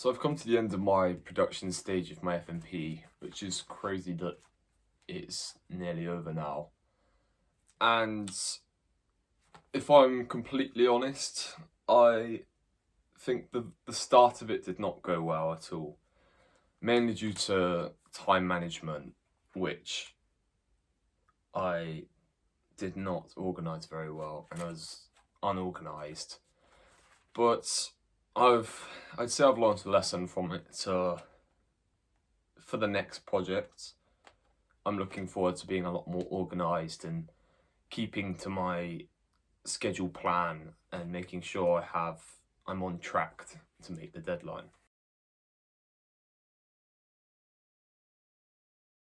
So I've come to the end of my production stage of my FMP, which is crazy that it's nearly over now. And if I'm completely honest, I think the start of it did not go well at all. Mainly due to time management, which I did not organise very well, and I was unorganised. But I'd say I've learned a lesson from it. For the next project, I'm looking forward to being a lot more organised and keeping to my schedule plan and making sure I'm on track to make the deadline.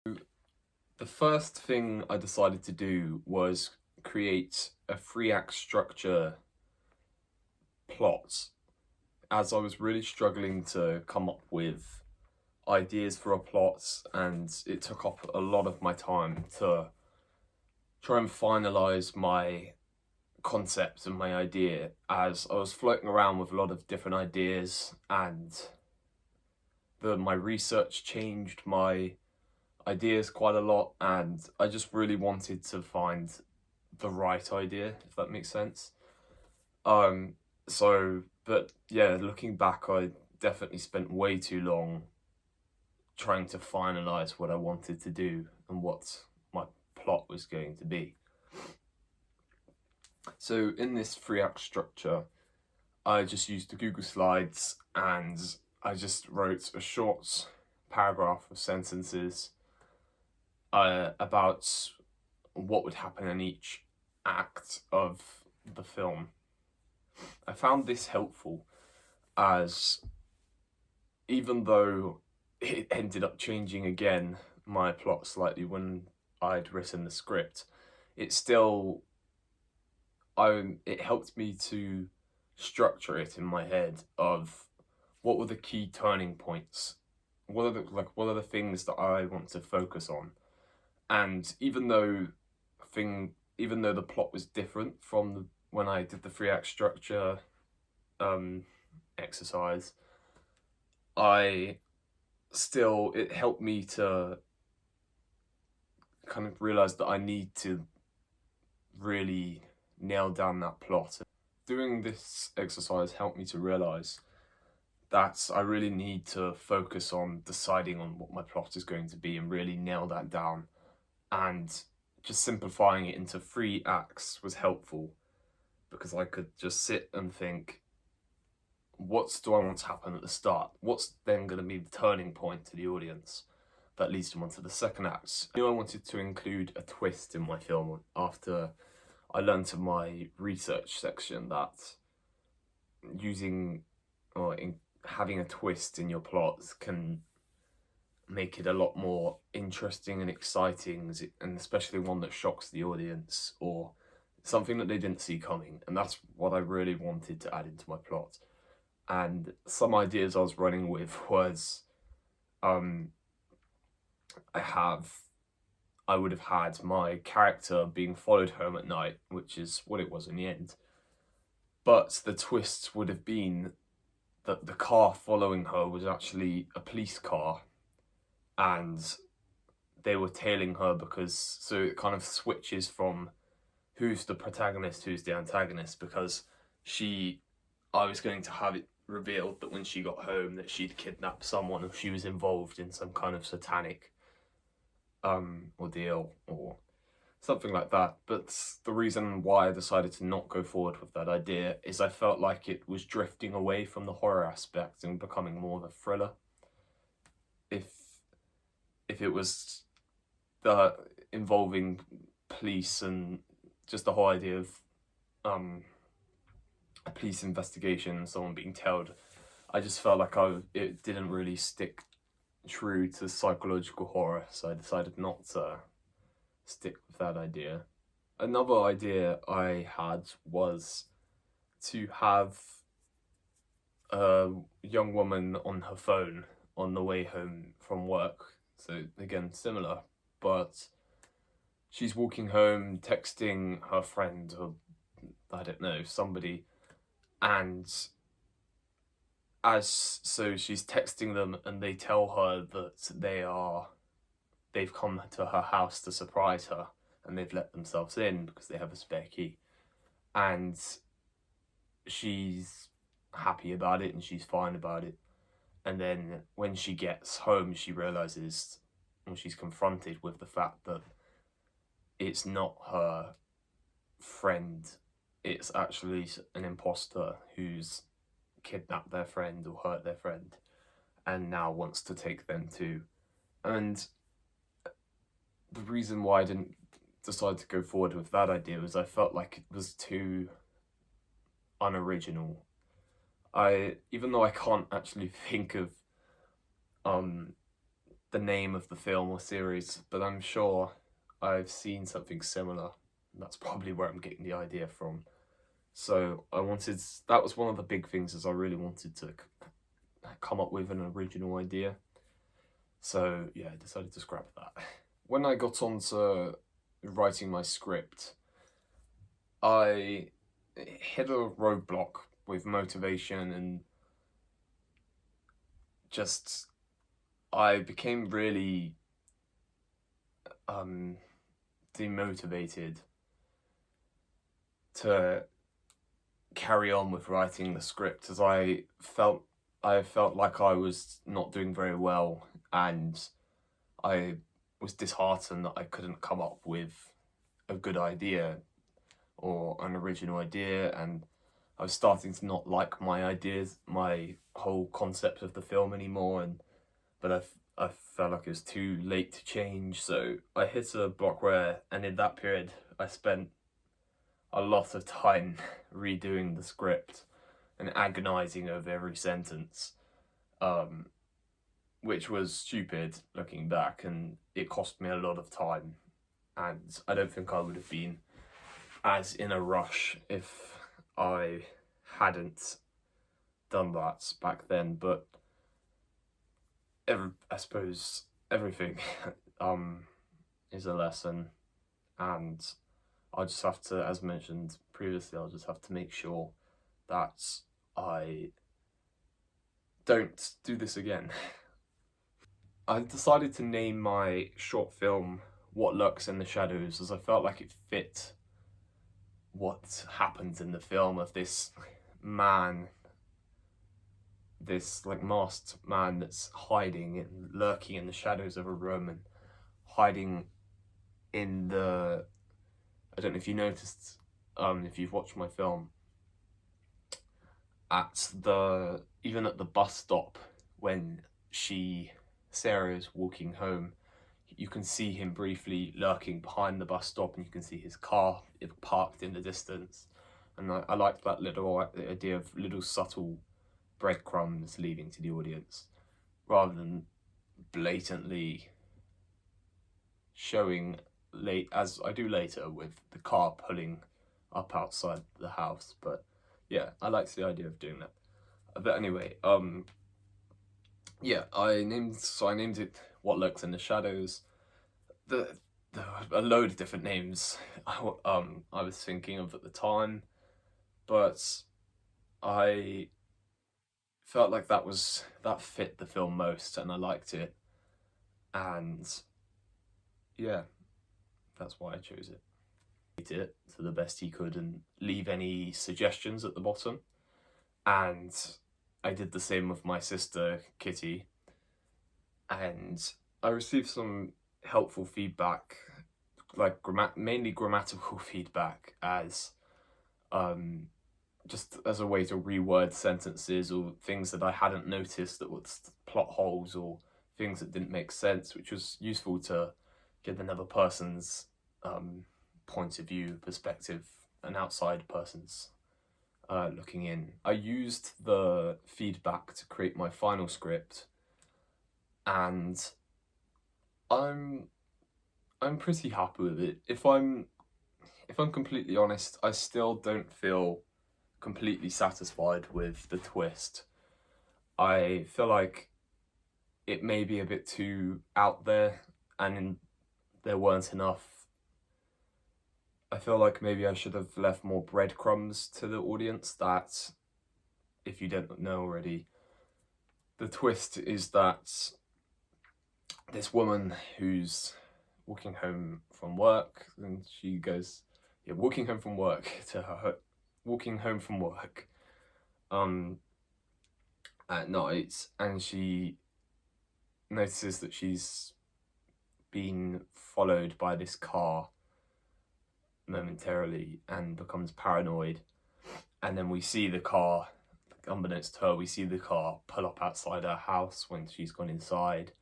The first thing I decided to do was create a 3-act structure plot, as I was really struggling to come up with ideas for a plot, and it took up a lot of my time to try and finalise my concept and my idea, as I was floating around with a lot of different ideas, and my research changed my ideas quite a lot, and I just really wanted to find the right idea, if that makes sense. But yeah, looking back, I definitely spent way too long trying to finalise what I wanted to do and what my plot was going to be. So in this 3-act structure, I just used the Google Slides and I just wrote a short paragraph of sentences about what would happen in each act of the film. I found this helpful, as even though it ended up changing again my plot slightly when I'd written the script, it helped me to structure it in my head of what were the key turning points, what are the things that I want to focus on. And even though the plot was different from when I did the 3-act structure exercise, it helped me to kind of realise that I need to really nail down that plot. Doing this exercise helped me to realise that I really need to focus on deciding on what my plot is going to be and really nail that down. And just simplifying it into 3 acts was helpful, because I could just sit and think, what do I want to happen at the start? What's then going to be the turning point to the audience that leads them onto the second act? I knew I wanted to include a twist in my film after I learned in my research section that having a twist in your plots can make it a lot more interesting and exciting, and especially one that shocks the audience or something that they didn't see coming. And that's what I really wanted to add into my plot. And some ideas I was running with was I would have had my character being followed home at night, which is what it was in the end. But the twist would have been that the car following her was actually a police car, and they were tailing her so it kind of switches from who's the protagonist, who's the antagonist, because I was going to have it revealed that when she got home that she'd kidnapped someone, or she was involved in some kind of satanic ordeal or something like that. But the reason why I decided to not go forward with that idea is I felt like it was drifting away from the horror aspect and becoming more of a thriller. If it was involving police and just the whole idea of a police investigation and someone being tailed, I just felt like it didn't really stick true to psychological horror, so I decided not to stick with that idea. Another idea I had was to have a young woman on her phone on the way home from work. So again, similar, but she's walking home, texting her friend, or I don't know, somebody, and so she's texting them and they tell her that they've come to her house to surprise her and they've let themselves in because they have a spare key. And she's happy about it and she's fine about it. And then when she gets home, she realizes, and she's confronted with the fact that it's not her friend, it's actually an imposter who's kidnapped their friend or hurt their friend and now wants to take them too. And the reason why I didn't decide to go forward with that idea was I felt like it was too unoriginal. Even though I can't actually think of the name of the film or series, but I'm sure I've seen something similar. That's probably where I'm getting the idea from. So that was one of the big things, is I really wanted to come up with an original idea. So yeah, I decided to scrap that. When I got on to writing my script, I hit a roadblock with motivation, and just I became really demotivated to carry on with writing the script, as I felt like I was not doing very well, and I was disheartened that I couldn't come up with a good idea or an original idea, and I was starting to not like my ideas, my whole concept of the film anymore, but I felt like it was too late to change, so I hit a block and in that period I spent a lot of time redoing the script and agonizing over every sentence, which was stupid looking back, and it cost me a lot of time, and I don't think I would have been as in a rush if I hadn't done that back then. But I suppose everything is a lesson, and I'll just have to, as mentioned previously, I'll just have to make sure that I don't do this again. I decided to name my short film What Lurks in the Shadows, as I felt like it fit what happens in the film, of this man, this like masked man that's hiding and lurking in the shadows of a room, and hiding in the, I don't know if you noticed, if you've watched my film, even at the bus stop when Sarah is walking home, you can see him briefly lurking behind the bus stop, and you can see his car parked in the distance. And I liked that little idea of little subtle breadcrumbs leading to the audience, rather than blatantly showing, as I do later with the car pulling up outside the house. But yeah, I liked the idea of doing that. But anyway, yeah, I named it What Lurks in the Shadows. A load of different names I was thinking of at the time, but I felt like that fit the film most, and I liked it, and yeah, that's why I chose it. It to the best he could and leave any suggestions at the bottom, and I did the same with my sister Kitty, and I received some helpful feedback, like mainly grammatical feedback, as just as a way to reword sentences, or things that I hadn't noticed that were plot holes or things that didn't make sense, which was useful to get another person's point of view, perspective, an outside person's looking in. I used the feedback to create my final script, and I'm pretty happy with it. If I'm completely honest, I still don't feel completely satisfied with the twist. I feel like it may be a bit too out there, and there weren't enough. I feel like maybe I should have left more breadcrumbs to the audience, that, if you don't know already, The twist is that this woman who's walking home from work, and she goes, yeah, walking home from work at night, and she notices that she's been followed by this car momentarily and becomes paranoid. And then we see the car, unbeknownst to her, we see the car pull up outside her house when she's gone inside,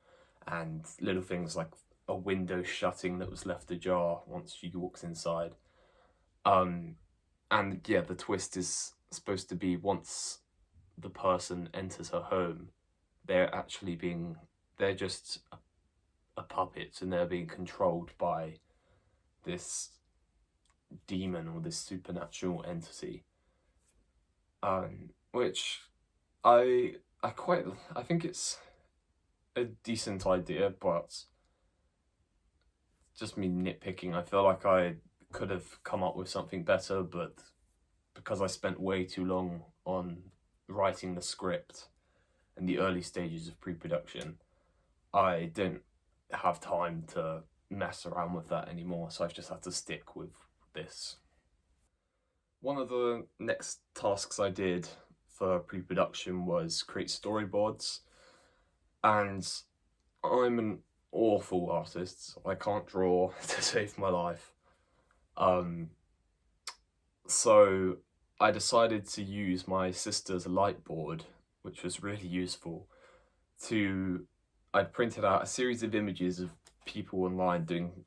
and little things like a window shutting that was left ajar once she walks inside. And yeah, the twist is supposed to be once the person enters her home, they're just a puppet, and they're being controlled by this demon or this supernatural entity. Which I think it's a decent idea, but just me nitpicking, I feel like I could have come up with something better, but because I spent way too long on writing the script in the early stages of pre-production, I didn't have time to mess around with that anymore, so I've just had to stick with this. One of the next tasks I did for pre-production was create storyboards, and I'm an awful artist. I can't draw to save my life. So I decided to use my sister's light board, which was really useful. I printed out a series of images of people online doing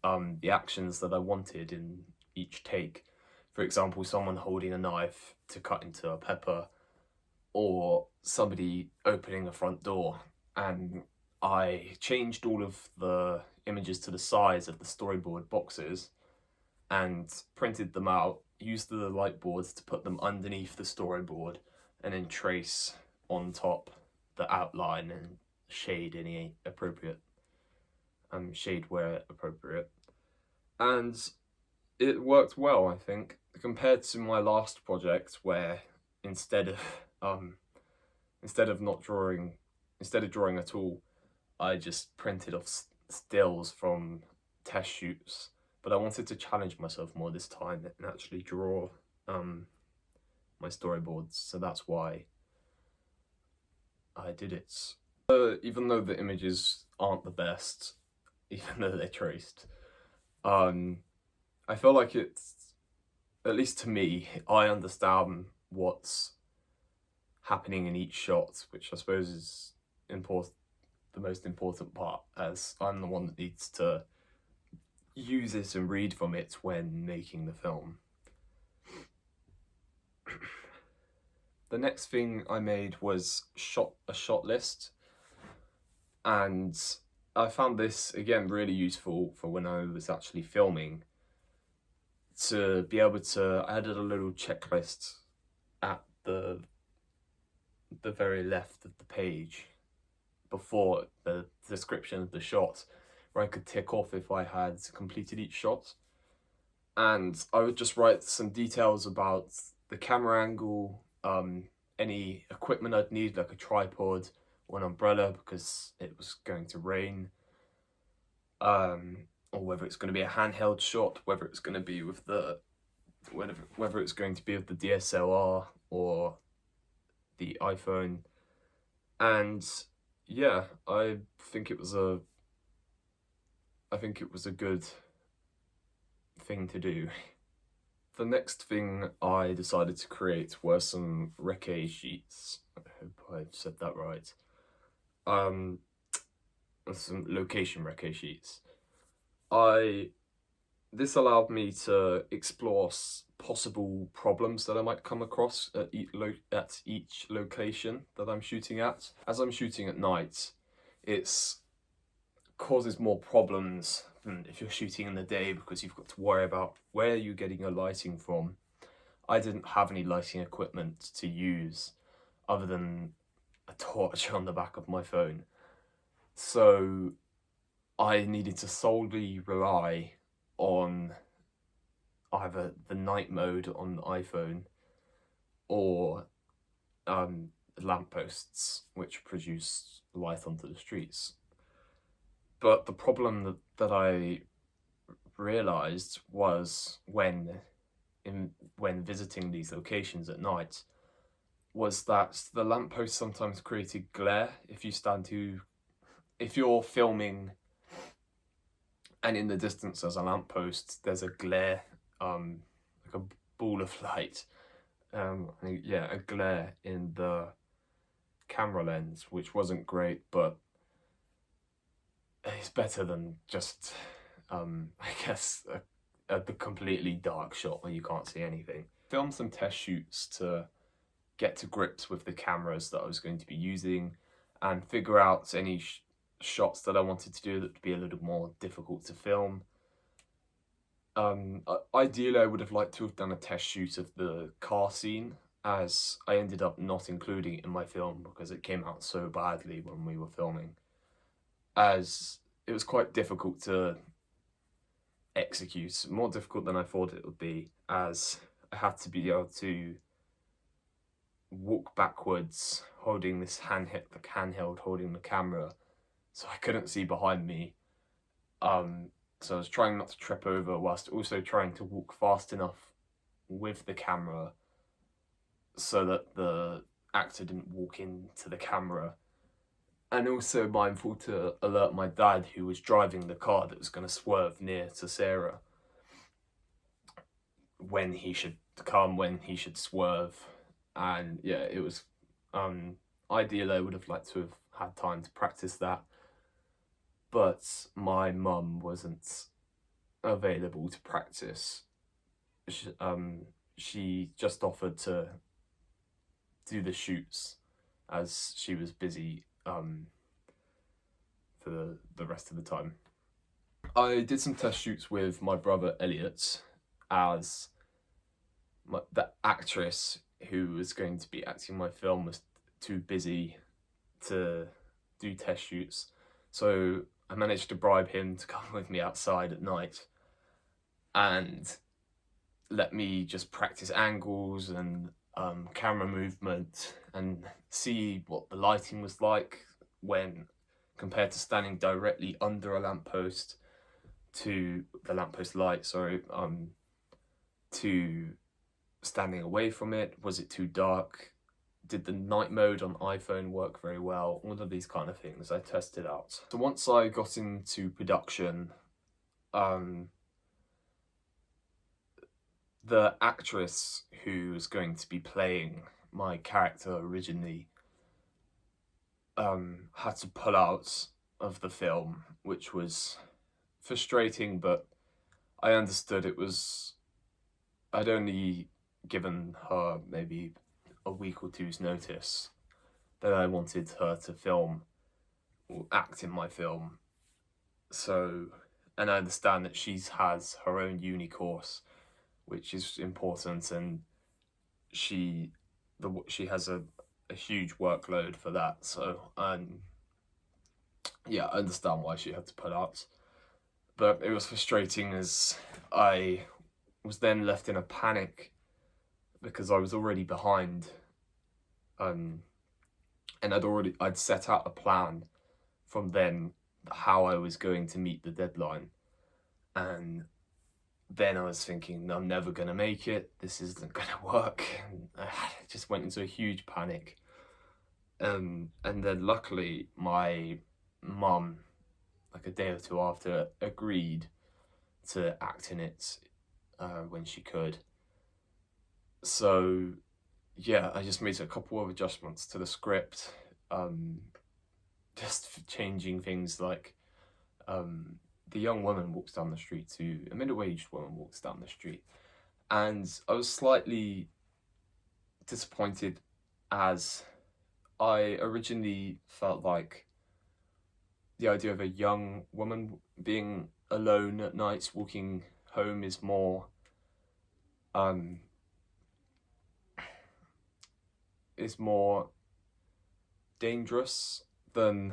the actions that I wanted in each take. For example, someone holding a knife to cut into a pepper, or somebody opening a front door. And I changed all of the images to the size of the storyboard boxes and printed them out, used the light boards to put them underneath the storyboard, and then trace on top the outline and shade any appropriate, shade where appropriate. And it worked well, I think, compared to my last project, where instead of drawing at all, I just printed off stills from test shoots. But I wanted to challenge myself more this time and actually draw my storyboards, so that's why I did it. Even though the images aren't the best, even though they're traced, I feel like it's, at least to me, I understand what's happening in each shot, which I suppose is the most important part, as I'm the one that needs to use it and read from it when making the film. The next thing I made was a shot list, and I found this again really useful for when I was actually filming, to be able to, I added a little checklist at the very left of the page before the description of the shot, where I could tick off if I had completed each shot. And I would just write some details about the camera angle, any equipment I'd need, like a tripod or an umbrella because it was going to rain, or whether it's going to be a handheld shot, whether it's going to be with the DSLR or the iPhone. And yeah, I think it was a good thing to do. The next thing I decided to create were some recce sheets. I hope I've said that right. Some location recce sheets. This allowed me to explore possible problems that I might come across at each location that I'm shooting at. As I'm shooting at night, it causes more problems than if you're shooting in the day, because you've got to worry about where you're getting your lighting from. I didn't have any lighting equipment to use other than a torch on the back of my phone. So I needed to solely rely on either the night mode on the iPhone or a lampposts which produce light onto the streets. But the problem that I realised was when visiting these locations at night was that the lampposts sometimes created glare if you're filming and in the distance there's a lamppost, there's a glare, like a ball of light, a glare in the camera lens, which wasn't great, but it's better than just, I guess, a completely dark shot where you can't see anything. Filmed some test shoots to get to grips with the cameras that I was going to be using and figure out any shots that I wanted to do that would be a little more difficult to film. Ideally, I would have liked to have done a test shoot of the car scene, as I ended up not including it in my film because it came out so badly when we were filming, as it was quite difficult to execute, more difficult than I thought it would be, as I had to be able to walk backwards holding this handheld holding the camera, so I couldn't see behind me. So I was trying not to trip over whilst also trying to walk fast enough with the camera so that the actor didn't walk into the camera, and also mindful to alert my dad, who was driving the car that was going to swerve near to Sarah, when he should come, when he should swerve. And yeah, it was ideal. I would have liked to have had time to practice that, but my mum wasn't available to practice. She just offered to do the shoots as she was busy for the rest of the time. I did some test shoots with my brother Elliot, as the actress who was going to be acting my film was too busy to do test shoots. So I managed to bribe him to come with me outside at night and let me just practice angles and camera movement and see what the lighting was like when compared to standing directly under a lamppost to the lamppost light, to standing away from it. Was it too dark? Did the night mode on iPhone work very well? All of these kind of things I tested out. So once I got into production, the actress who was going to be playing my character originally had to pull out of the film, which was frustrating, but I understood it was... I'd only given her maybe a week or two's notice that I wanted her to film or act in my film. So, and I understand that she has her own uni course, which is important, and she has a huge workload for that. So, yeah, I understand why she had to put out. But it was frustrating, as I was then left in a panic because I was already behind, and I'd set out a plan from then how I was going to meet the deadline, and then I was thinking, I'm never gonna make it, this isn't gonna work, and I just went into a huge panic. And then luckily my mum, like a day or two after, agreed to act in it when she could. So yeah, I just made a couple of adjustments to the script, just changing things like the young woman walks down the street to a middle-aged woman walks down the street, and I was slightly disappointed, as I originally felt like the idea of a young woman being alone at night walking home is more dangerous than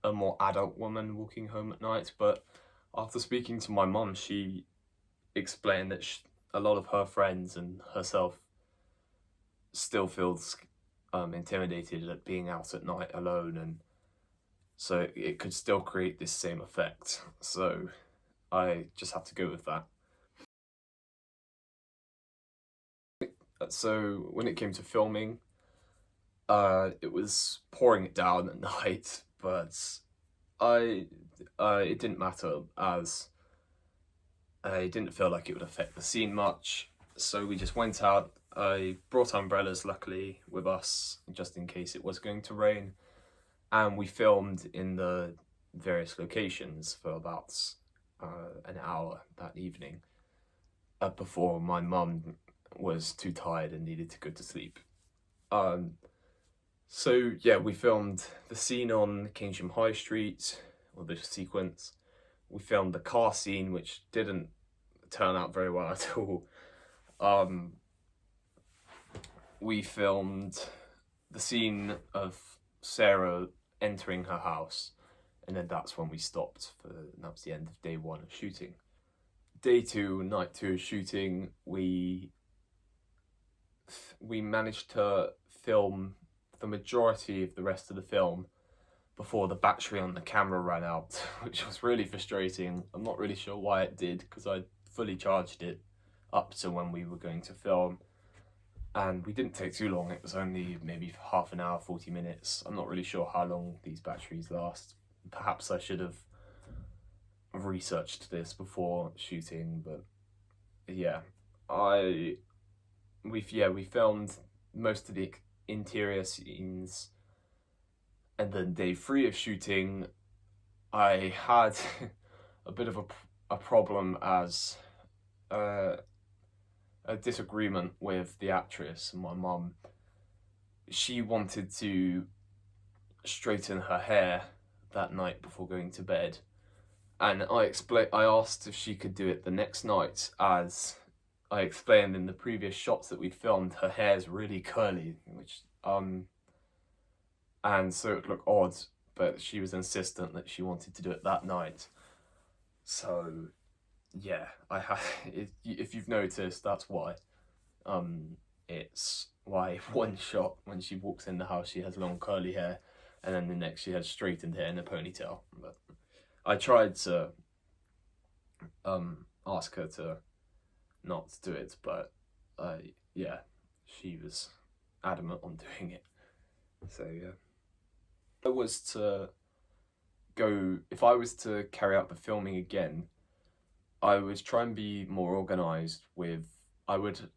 a more adult woman walking home at night. But after speaking to my mum, she explained that a lot of her friends and herself still feels intimidated at being out at night alone, and so it could still create this same effect. So I just had to go with that. So when it came to filming, it was pouring it down at night, but it didn't matter, as I didn't feel like it would affect the scene much. So we just went out. I brought umbrellas, luckily, with us, just in case it was going to rain. And we filmed in the various locations for about an hour that evening, before my mum was too tired and needed to go to sleep. So yeah, we filmed the scene on Kingsham High Street, or the sequence. We filmed the car scene, which didn't turn out very well at all. We filmed the scene of Sarah entering her house, and then that's when we stopped. That was the end of day 1 of shooting. Day 2, night 2 of shooting, we managed to film the majority of the rest of the film before the battery on the camera ran out, which was really frustrating. I'm not really sure why it did, because I fully charged it up to when we were going to film, and we didn't take too long. It was only maybe half an hour, 40 minutes. I'm not really sure how long these batteries last. Perhaps I should have researched this before shooting, but yeah, we filmed most of the interior scenes, and then day 3 of shooting, I had a bit of a problem, as a disagreement with the actress, my mum. She wanted to straighten her hair that night before going to bed, and I asked if she could do it the next night, as I explained in the previous shots that we'd filmed, her hair's really curly, which and so it looked odd, but she was insistent that she wanted to do it that night. So yeah, if you've noticed, that's why. It's why one shot when she walks in the house she has long curly hair, and then the next she has straightened hair and a ponytail. But I tried to ask her to not do it, but yeah, she was adamant on doing it. So yeah, if I was to carry out the filming again, I would try and be more organised with, I would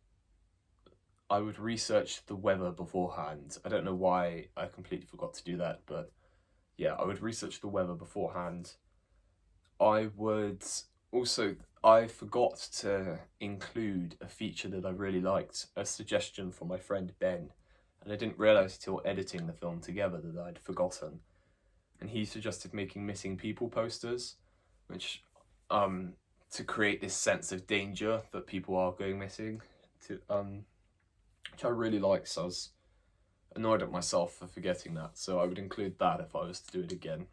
research the weather beforehand. I don't know why I completely forgot to do that, but yeah, I would research the weather beforehand. I forgot to include a feature that I really liked, a suggestion from my friend Ben, and I didn't realise till editing the film together that I'd forgotten. And he suggested making missing people posters, which to create this sense of danger that people are going missing, which I really liked. So I was annoyed at myself for forgetting that, so I would include that if I was to do it again.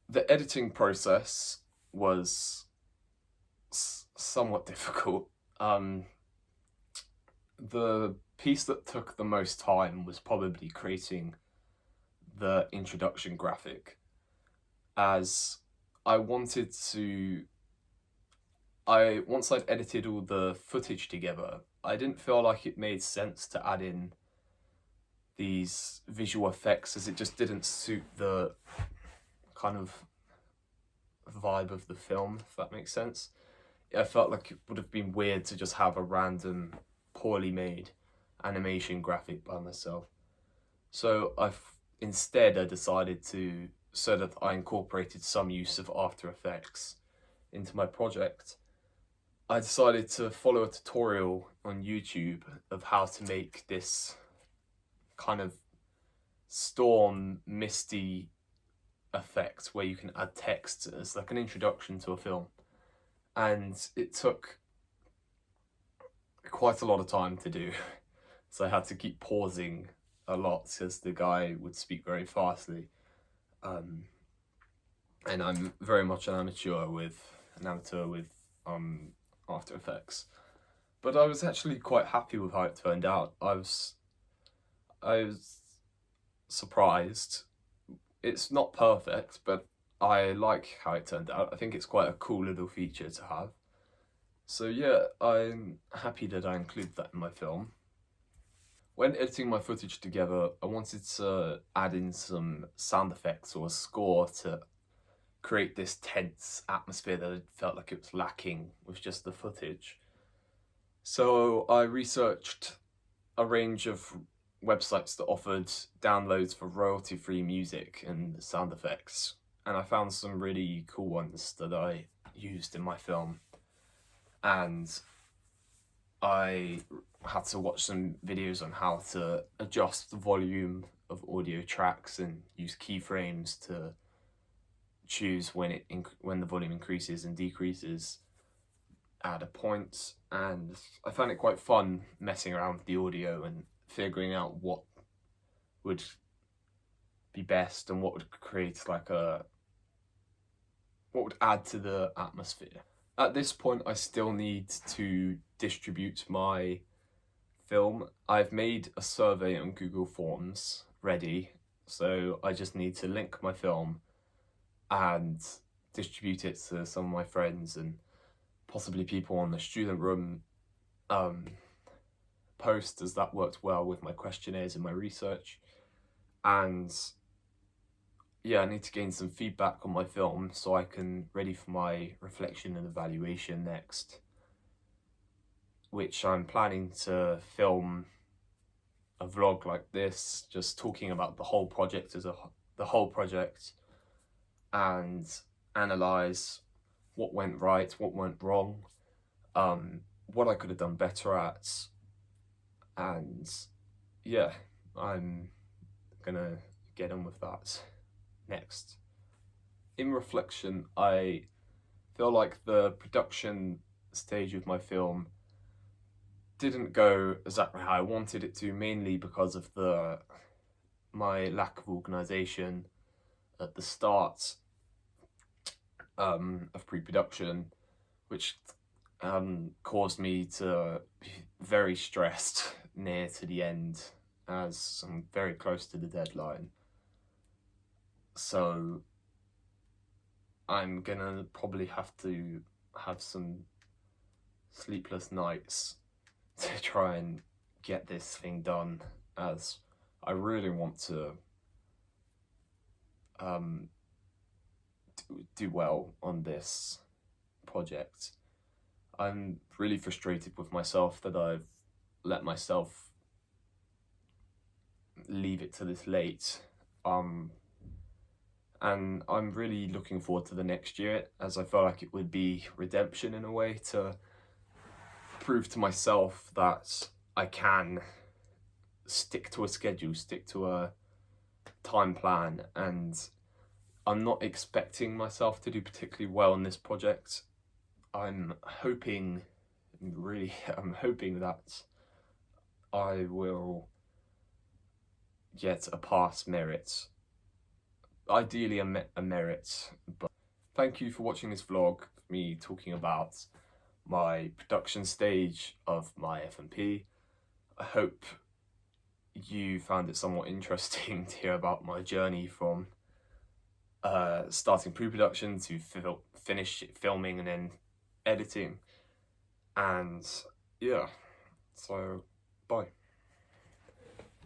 The editing process was somewhat difficult. The piece that took the most time was probably creating the introduction graphic, as once I'd edited all the footage together, I didn't feel like it made sense to add in these visual effects, as it just didn't suit the kind of vibe of the film, if that makes sense. I felt like it would have been weird to just have a random, poorly made animation graphic by myself. So instead I decided so that I incorporated some use of After Effects into my project, I decided to follow a tutorial on YouTube of how to make this kind of storm, misty effect where you can add text as like an introduction to a film. And it took quite a lot of time to do, so I had to keep pausing a lot because the guy would speak very fastly. And I'm very much an amateur with After Effects. But I was actually quite happy with how it turned out. I was surprised. It's not perfect, but I like how it turned out. I think it's quite a cool little feature to have. So yeah, I'm happy that I include that in my film. When editing my footage together, I wanted to add in some sound effects or a score to create this tense atmosphere that it felt like it was lacking with just the footage. So I researched a range of websites that offered downloads for royalty-free music and sound effects, and I found some really cool ones that I used in my film. And I had to watch some videos on how to adjust the volume of audio tracks and use keyframes to choose when the volume increases and decreases at a point. And I found it quite fun messing around with the audio and figuring out what would be best and what would create what would add to the atmosphere. At this point, I still need to distribute my film. I've made a survey on Google Forms ready, so I just need to link my film and distribute it to some of my friends and possibly people on the student room post, as that worked well with my questionnaires and my research. And yeah, I need to gain some feedback on my film so I can ready for my reflection and evaluation next, which I'm planning to film a vlog like this, just talking about the whole project and analyze what went right, what went wrong, what I could have done better at, and yeah, I'm gonna get on with that next. In reflection, I feel like the production stage of my film didn't go exactly how I wanted it to, mainly because of my lack of organisation at the start of pre-production, which caused me to be very stressed near to the end, as I'm very close to the deadline. So I'm gonna probably have to have some sleepless nights to try and get this thing done, as I really want to do well on this project. I'm really frustrated with myself that I've let myself leave it to this late. And I'm really looking forward to the next year, as I feel like it would be redemption in a way to prove to myself that I can stick to a schedule, stick to a time plan, and I'm not expecting myself to do particularly well in this project. I'm hoping that I will get a pass merit, ideally a merit. But thank you for watching this vlog, me talking about my production stage of my FMP. I hope you found it somewhat interesting to hear about my journey from starting pre-production to finish filming and then editing. And yeah, so bye.